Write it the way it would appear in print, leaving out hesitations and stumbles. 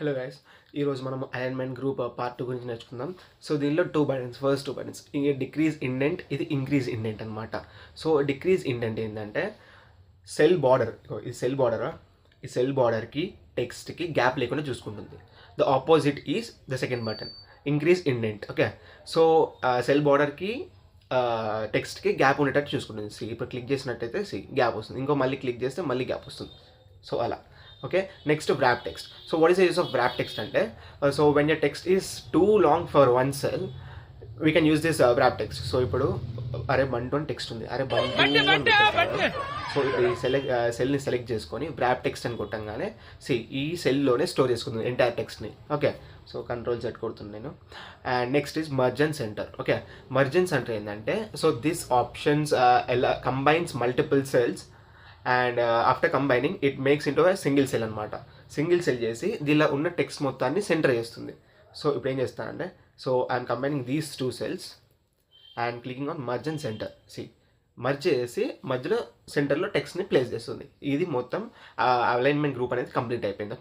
Hello guys, ఈరోజు మనం alignment group part 2 గురించి నేర్చుకుందాం. సో దీనిలో 2 బటన్స్, ఫస్ట్ 2 బటన్స్ ఇది డిక్రీజ్ ఇండెంట్, ఇది ఇంక్రీజ్ ఇండెంట్ అనమాట. సో డిక్రీజ్ ఇండెంట్ ఏంటంటే సెల్ బార్డర్, ఈ సెల్ బార్డరా, ఈ సెల్ బార్డర్కి టెక్స్ట్కి గ్యాప్ లేకుండా చూసుకుంటుంది. The opposite is the second button, increase indent. Okay, so cell బార్డర్కి టెక్స్ట్కి గ్యాప్ ఉండేటట్టు చూసుకుంటుంది. ఇప్పుడు క్లిక్ చేసినట్టయితే గ్యాప్ వస్తుంది, ఇంకో మళ్ళీ క్లిక్ చేస్తే మళ్ళీ గ్యాప్ వస్తుంది. సో అలా. Okay, next wrap text. So what is the use of wrap text ante? So when your text is too long for one cell, we can use this wrap text. So ఇప్పుడు అరే బంటు అని text ఉంది, అరే బంటు. So ఇప్పుడు ఈ సెల్ని సెలెక్ట్ చేసుకొని wrap text అని కొట్టంగానే ఈ సెల్లోనే స్టోర్ చేసుకుంది ఎంటైర్ టెక్స్ట్ని. ఓకే, సో కంట్రోల్ Z కొడుతుంది నేను. And next is merge and center. Okay, merge and అంటే ఏంటంటే, సో దిస్ ఆప్షన్స్ ఎలా combines multiple cells and after combining it makes into single cell అనమాట. సింగిల్ సెల్ చేసి దీనిలో ఉన్న టెక్స్ట్ మొత్తాన్ని సెంటర్ చేస్తుంది. సో ఇప్పుడు ఏం చేస్తానంటే, so I'm combining these 2 cells and clicking on merge and centre. Merge చేసి మధ్యలో సెంటర్లో టెక్స్ట్ని ప్లేస్ చేస్తుంది. ఇది మొత్తం అలైన్మెంట్ గ్రూప్ అనేది కంప్లీట్ అయిపోయింది.